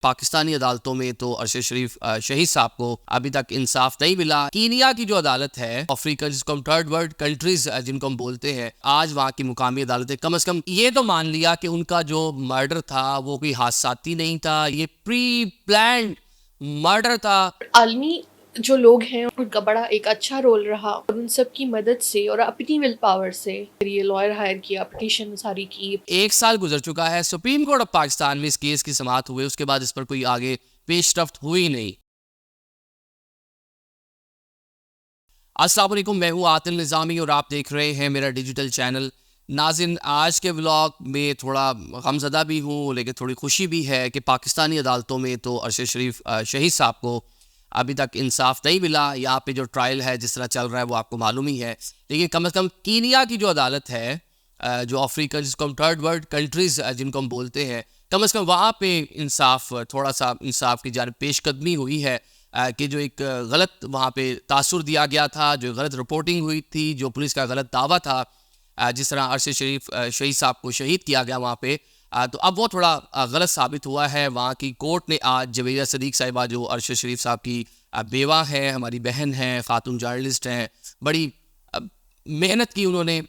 पाकिस्तानी अदालतों में तो अरशद शरीफ शहीद साहब को अभी तक इंसाफ नहीं मिला। कीनिया की जो अदालत है, अफ्रीका जिसको हम थर्ड वर्ल्ड कंट्रीज जिनको हम बोलते हैं, आज वहाँ की मुकामी अदालतें कम से कम ये तो मान लिया कि उनका जो मर्डर था वो कोई हादसाती नहीं था, ये प्री प्लान्ड मर्डर था। आलमी जो लोग हैं उनका बड़ा एक अच्छा रोल रहा और उन सब की मदद से और अपनी विल पावर से ये लॉयर हायर किया, पिटीशन सारी की। 1 साल गुजर चुका है, सुप्रीम कोर्ट ऑफ पाकिस्तान में इस केस की समाअत हुए, उसके बाद इस पर कोई आगे पेशरफ्त हुई नहीं। अस्सलाम वालेकुम, मैं हूँ आतिल निज़ामी और आप देख रहे हैं मेरा डिजिटल चैनल। नाज़िन, आज के व्लॉग में थोड़ा गमज़दा भी हूँ लेकिन थोड़ी खुशी भी है कि पाकिस्तानी अदालतों में तो अरशद शरीफ शहीद साहब को अभी तक इंसाफ नहीं मिला। यहाँ पे जो ट्रायल है जिस तरह चल रहा है वो आपको मालूम ही है, लेकिन कम से कम कीनिया की जो अदालत है, जो अफ्रीका जिसको हम थर्ड वर्ल्ड कंट्रीज़ जिनको हम बोलते हैं, कम से कम वहाँ पे इंसाफ, थोड़ा सा इंसाफ की जानिब पेशकदमी हुई है। कि जो एक गलत वहाँ पे तासुर दिया गया था, जो गलत रिपोर्टिंग हुई थी, जो पुलिस का गलत दावा था, जिस तरह अरशद शरीफ शहीद साहब को शहीद किया गया वहाँ पे, तो अब वो थोड़ा गलत साबित हुआ है। वहाँ की कोर्ट ने आज जवेरिया सदीक साहिबा, जो अरशद शरीफ साहब की बेवा है, हमारी बहन है, ख़ातून जर्नलिस्ट हैं, बड़ी मेहनत की उन्होंने।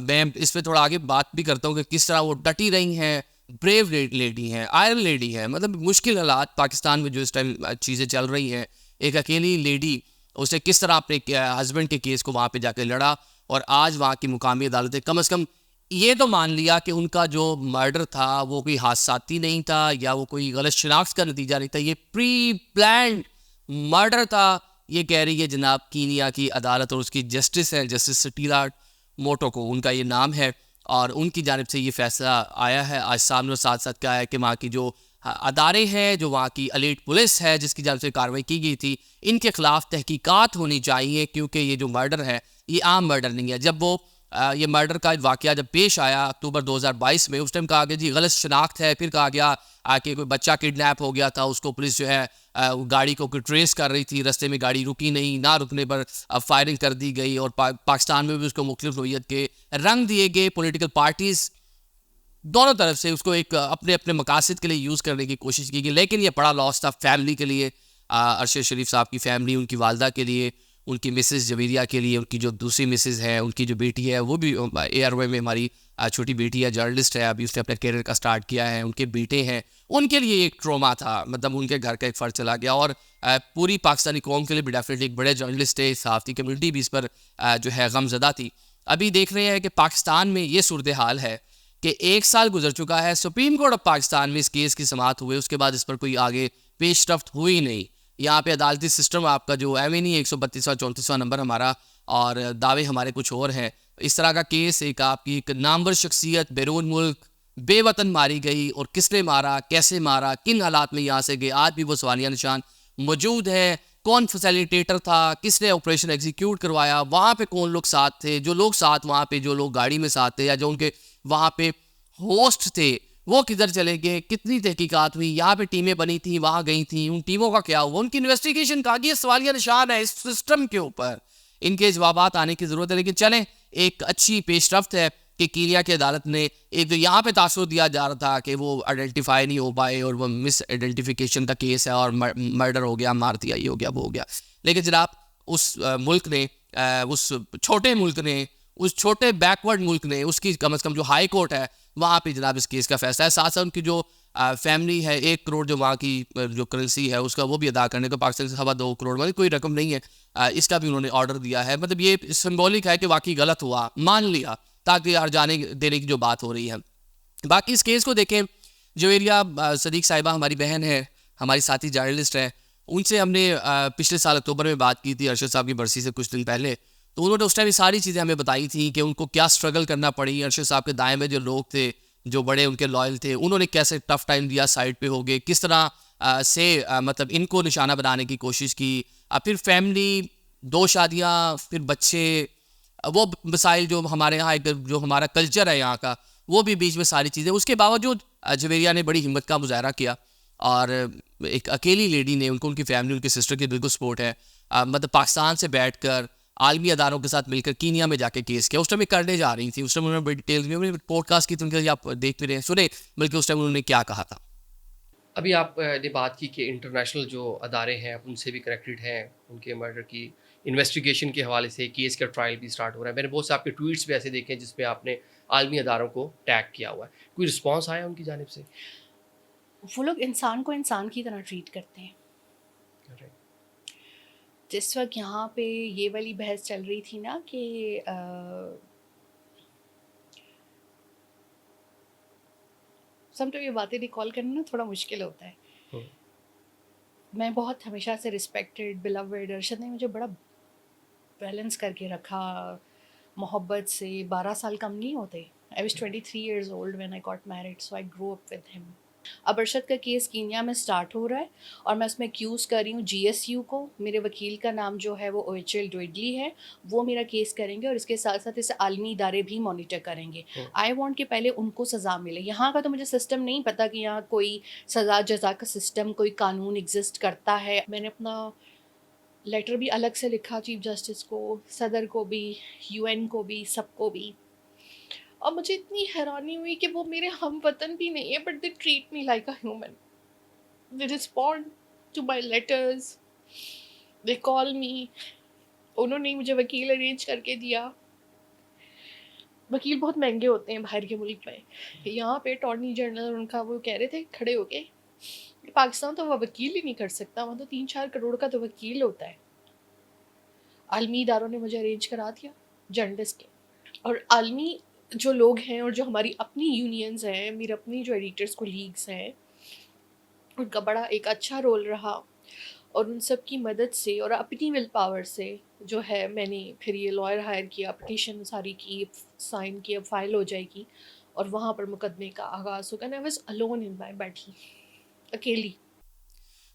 मैं इस पर थोड़ा आगे बात भी करता हूँ कि किस तरह वो डटी रही हैं, ब्रेव लेडी हैं, आयरन लेडी हैं। मतलब मुश्किल हालात पाकिस्तान में जो इस टाइम चीज़ें चल रही हैं, एक अकेली लेडी उसने किस तरह अपने हस्बैंड के केस को वहाँ पे जाकर लड़ा, और आज वहाँ की मुकामी अदालतें कम से कम ये तो मान लिया कि उनका जो मर्डर था वो कोई हादसाती नहीं था या वो कोई गलत शनाख्त का नतीजा नहीं था, ये प्री प्लान्ड मर्डर था। ये कह रही है जनाब कीनिया की अदालत, और उसकी जस्टिस है, जस्टिस सटीला मोटोको उनका ये नाम है, और उनकी जानिब से ये फैसला आया है आज सामने। और साथ साथ क्या है कि वहाँ की जो अदारे हैं, जो वहाँ की एलीट पुलिस है जिसकी जानिब से कार्रवाई की गई थी, इनके खिलाफ तहकीकात होनी चाहिए, क्योंकि ये जो मर्डर है ये आम मर्डर नहीं है। जब वो ये मर्डर का वाक़या जब पेश आया अक्टूबर 2022 में, उस टाइम कहा गया जी गलत शनाख्त है, फिर कहा गया कि कोई बच्चा किडनैप हो गया था, उसको पुलिस जो है गाड़ी को ट्रेस कर रही थी, रास्ते में गाड़ी रुकी नहीं, ना रुकने पर फायरिंग कर दी गई, और पाकिस्तान में भी उसको मुख्तलिफ नोयत के रंग दिए गए। पॉलिटिकल पार्टीज़ दोनों तरफ से उसको एक अपने अपने मकासद के लिए यूज़ करने की कोशिश की गई, लेकिन ये बड़ा लॉस था फैमिली के लिए, अरशद शरीफ साहब की फैमिली, उनकी वालदा के लिए, उनकी मिसेस जवेरिया के लिए, उनकी जो दूसरी मिसेस है, उनकी जो बेटी है वो भी एयरवे में हमारी छोटी बेटी है, जर्नलिस्ट है, अभी उसने अपने कैरियर का स्टार्ट किया है, उनके बेटे हैं, उनके लिए एक ट्रोमा था। मतलब उनके घर का एक फ़र्ज चला गया, और पूरी पाकिस्तानी कौम के लिए भी डेफिनेटली एक बड़े जर्नलिस्ट है, सहाफ़ती कम्यूनिटी भी इस पर जो है गमज़दा थी। अभी देख रहे हैं कि पाकिस्तान में ये सूरत हाल है कि 1 साल गुजर चुका है, सुप्रीम कोर्ट ऑफ पाकिस्तान में इस केस की समाअत हुए, उसके बाद इस पर कोई आगे पेशरफ्त हुई नहीं। यहाँ पे अदालती सिस्टम आपका जो है नहीं, 132वां 34वां नंबर हमारा, और दावे हमारे कुछ और हैं। इस तरह का केस, एक आपकी एक नामवर शख्सियत बैरून मुल्क बेवतन मारी गई, और किसने मारा, कैसे मारा, किन हालात में यहाँ से गए, आज भी वो सवालिया निशान मौजूद है। कौन फैसिलिटेटर था, किसने ऑपरेशन एग्जीक्यूट करवाया, वहाँ पे कौन लोग साथ थे, जो लोग साथ वहाँ पे, जो लोग गाड़ी में साथ थे या जो उनके वहाँ पे होस्ट थे, वो किधर चले गए, कितनी तहकीकात हुई, यहाँ पे टीमें बनी थी, वहाँ गई थी, उन टीमों का क्या हुआ, उनकी इन्वेस्टिगेशन का, ये सवालिया निशान है इस सिस्टम के ऊपर। इनके जवाब आने की ज़रूरत है। लेकिन चलें, एक अच्छी पेशरफ्त है कि कीनिया की अदालत ने, एक तो यहाँ पे तासुर दिया जा रहा था कि वो आइडेंटिफाई नहीं हो पाए और वो मिस आइडेंटिफिकेशन का केस है और मर्डर हो गया, मार दिया, ये हो गया, वो हो गया। लेकिन जनाब उस मुल्क ने, उस छोटे मुल्क ने, उस छोटे बैकवर्ड मुल्क ने, उसकी कम से कम जो हाई कोर्ट है वहाँ पे जनाब इस केस का फैसला है। साथ साथ उनकी जो फैमिली है, 1 करोड़ जो वहाँ की जो करेंसी है उसका वो भी अदा करने को, पाकिस्तान से 2.25 करोड़, मतलब कोई रकम नहीं है, इसका भी उन्होंने ऑर्डर दिया है। मतलब ये सिंबॉलिक है कि वाकई गलत हुआ, मान लिया, ताकि यार जाने देने की जो बात हो रही है। बाकी इस केस को देखें, जवेरिया सदीक साहिबा हमारी बहन है, हमारी साथी जर्नलिस्ट है, उनसे हमने पिछले साल अक्टूबर में बात की थी, अरशद साहब की बरसी से कुछ दिन पहले। तो उन्होंने उस टाइम ये सारी चीज़ें हमें बताई थी कि उनको क्या स्ट्रगल करना पड़ी। अरशद साहब के दाएं में जो लोग थे, जो बड़े उनके लॉयल थे, उन्होंने कैसे टफ टाइम दिया, साइड पे हो गए, किस तरह से मतलब इनको निशाना बनाने की कोशिश की। फिर फैमिली, 2 शादियाँ, फिर बच्चे, वो मसाइल जो हमारे यहाँ, एक जो हमारा कल्चर है यहाँ का, वो भी बीच में सारी चीज़ें। उसके बावजूद जवेरिया ने बड़ी हिम्मत का मुजाहरा किया, और एक अकेली लेडी ने, उनको उनकी फैमिली, उनकी सिस्टर की बिल्कुल सपोर्ट है, मतलब पाकिस्तान से बैठकर आलमी अदारों के साथ मिलकर कीनिया में जाके केस किया। उस टाइम करने जा रही थी, उस टाइम उन्होंने बड़ी डिटेल्स में पॉडकास्ट की, तो उनके आप देख भी रहे हैं, सुने, बल्कि उस टाइम उन्होंने क्या कहा था। अभी आप ने बात की कि इंटरनेशनल जो अदारे हैं उनसे भी कनेक्टेड हैं, उनके मर्डर की इन्वेस्टिगेशन के हवाले से केस का ट्रायल भी स्टार्ट हो रहा है। मैंने बहुत से आपके ट्वीट्स भी ऐसे देखे हैं जिसमें आपने आलमी अदारों को टैग किया हुआ है। कोई रिस्पॉन्स आया उनकी जानिब से? वो लोग इंसान को इंसान की तरह ट्रीट करते हैं। जिस वक्त यहाँ पे ये वाली बहस चल रही थी ना कि समटाइम ये बातें रिकॉल करना ना थोड़ा मुश्किल होता है। मैं बहुत हमेशा से रिस्पेक्टेड बिलव्ड, अरशद ने मुझे बड़ा बैलेंस करके रखा मोहब्बत से। 12 साल कम नहीं होते। I was 23 years old when I got married, so I grew up with him. अब अरशद का केस कीनिया में स्टार्ट हो रहा है और मैं उसमें एक्यूज़ कर रही हूँ GSU को। मेरे वकील का नाम जो है वो OHL डोइडली है, वो मेरा केस करेंगे और इसके साथ साथ इसे आलमी इदारे भी मॉनिटर करेंगे। आई वांट कि पहले उनको सज़ा मिले। यहाँ का तो मुझे सिस्टम नहीं पता कि यहाँ कोई सज़ा जज़ा का सिस्टम, कोई कानून एग्जिस्ट करता है। मैंने अपना लेटर भी अलग से लिखा चीफ जस्टिस को, सदर को भी, UN को भी, सबको भी। और मुझे इतनी हैरानी हुई कि वो मेरे हम वतन भी नहीं है, but they treat me like a human. They respond to my letters, they call me. उन्होंने मुझे वकील अरेंज करके दिया। वकील बहुत महंगे होते हैं बाहर के मुल्क में। यहाँ पे अटॉर्नी जनरल उनका वो कह रहे थे खड़े होके, पाकिस्तान तो वह वकील ही नहीं कर सकता, वहाँ तो 3-4 करोड़ का तो वकील होता है। आलमी इदारों ने मुझे अरेंज करा दिया जर्नलिस्ट के। और आलमी जो लोग हैं और जो हमारी अपनी यूनियंस हैं, मेरे अपनी जो एडिटर्स कोलीग्स हैं, उनका बड़ा एक अच्छा रोल रहा। और उन सब की मदद से और अपनी विल पावर से जो है मैंने फिर ये लॉयर हायर किया, पटिशन सारी की, साइन की, अब फाइल हो जाएगी और वहाँ पर मुकदमे का आगाज़ होगा। I was alone in my battle, अकेली।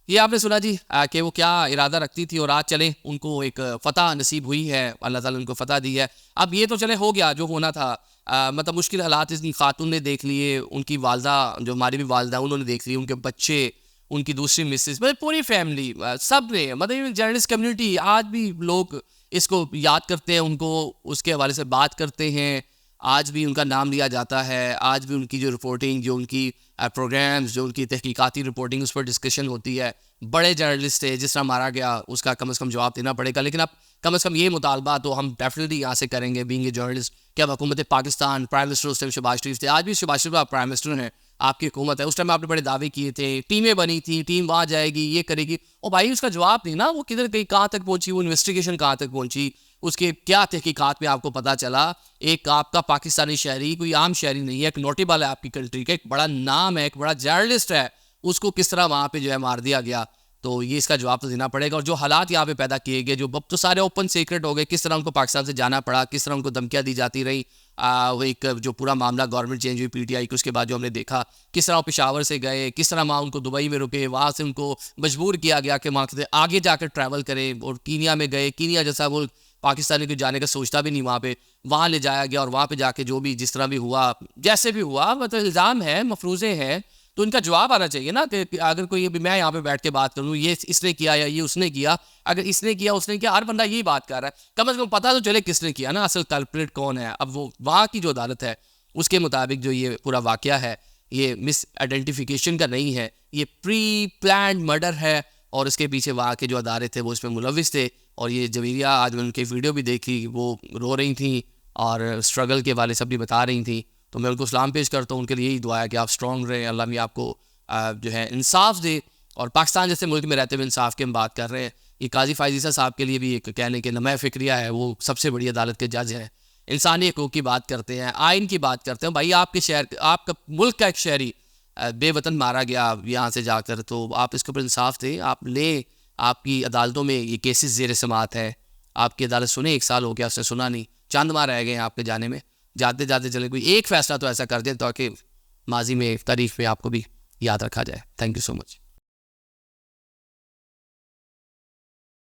ये आपने सुना जी कि वो क्या इरादा रखती थी और आज चले उनको एक फ़तह नसीब हुई है, अल्लाह ताला ने उनको फ़तह दी है। अब ये तो चले हो गया जो होना था। मतलब मुश्किल हालात इस खातून ने देख लिए, उनकी वालदा जो हमारी भी वालदा उन्होंने देख ली, उनके बच्चे, उनकी दूसरी मिसेस, मतलब पूरी फैमिली, सब ने, मतलब जर्नलिस्ट कम्युनिटी आज भी लोग इसको याद करते हैं, उनको उसके हवाले से बात करते हैं। आज भी उनका नाम लिया जाता है, आज भी उनकी जो रिपोर्टिंग, जो उनकी प्रोग्राम्स, जो उनकी तहकीकाती रिपोर्टिंग, उस पर डिस्कशन होती है। बड़े जर्नलिस्ट थे, जिस तरह मारा गया उसका कम से कम जवाब देना पड़ेगा। लेकिन अब कम से कम ये मुतालबा तो हम डेफिनेटली यहाँ से करेंगे बीइंग ए जर्नलिस्ट कि अब हुकूमत पाकिस्तान, प्राइम मिनिस्टर उस टाइम शहबाज शरीफ थे, आज भी शहबाज शरीफ आप प्राइम मिनिस्टर हैं, आपकी हुकूमत है। उस टाइम आपने बड़े दावे किए थे, टीमें बनी थी, टीम वहाँ जाएगी, ये करेगी। और भाई उसका जवाब नहीं ना, वो किधर गई, कहाँ तक पहुँची, वो इन्वेस्टिगेशन कहाँ तक पहुँची, उसके क्या तहकीकात में आपको पता चला। एक आपका पाकिस्तानी शहरी कोई आम शहरी नहीं है, एक नोटेबल है आपकी कंट्री का, एक बड़ा नाम है, एक बड़ा जर्नलिस्ट है, उसको किस तरह वहाँ पे जो है मार दिया गया। तो ये इसका जवाब तो देना पड़ेगा। और जो हालात यहाँ पे पैदा किए गए, जो अब तो सारे ओपन सीक्रेट हो गए, किस तरह उनको पाकिस्तान से जाना पड़ा, किस तरह उनको धमकियाँ दी जाती रही। वो एक जो पूरा मामला गवर्नमेंट चेंज हुई PTI की, उसके बाद जो हमने देखा किस तरह वो पेशावर से गए, किस तरह वहाँ उनको दुबई में रुके, वहाँ से उनको मजबूर किया गया कि वहाँ से आगे जाकर ट्रैवल करें, और कीनिया में गए। कीनिया जैसा मुल्क पाकिस्तानी को जाने का सोचता भी नहीं, वहाँ ले जाया गया और वहाँ पे जाके जो भी जिस तरह भी हुआ, जैसे भी हुआ, मतलब इल्ज़ाम है, मफरूज़े हैं, तो इनका जवाब आना चाहिए ना। कि अगर कोई अभी मैं यहाँ पे बैठ के बात करूँ, ये इसने किया या ये उसने किया, अगर इसने किया उसने किया, हर बंदा यही बात कर रहा है, कम से कम पता तो चले किसने किया ना, असल कल्प्रिट कौन है। अब वो वहाँ की जो अदालत है उसके मुताबिक जो ये पूरा वाक़या है, ये मिस आइडेंटिफिकेशन का नहीं है, ये प्री प्लान मर्डर है। और इसके पीछे वहाँ के जो अदारे थे वो इसमें मुलविस थे। और ये जवेरिया, आज मैंने उनकी वीडियो भी देखी, वो रो रही थी और स्ट्रगल के वाले सब भी बता रही थी। तो मैं उनको सलाम पेश करता हूँ, उनके लिए यही दुआ है कि आप स्ट्रॉन्ग रहें, अल्लाह भी आपको जो है इंसाफ दे। और पाकिस्तान जैसे मुल्क में रहते हुए इंसाफ की हम बात कर रहे हैं। ये काजी फायजीसा साहब के लिए भी एक कहने के नमा फ़िक्रिया है, वो सबसे बड़ी अदालत के जज हैं, इंसानी हकूक़ की बात करते हैं, आइन की बात करते हैं। भाई आपके शहर, आपका मुल्क का एक शहरी बेवतन मारा गया यहाँ से जाकर, तो आप इसके ऊपर इंसाफ दें, आप लें। आपकी अदालतों में ये केसेस ज़ेर समाअत है, आपकी अदालत सुने, 1 साल हो गया उसने सुना नहीं, चंद माह रह गए हैं आपके जाने में। जाते जाते चले कोई एक फ़ैसला तो ऐसा कर दें ताकि माजी में तारीख में आपको भी याद रखा जाए। Thank you so much.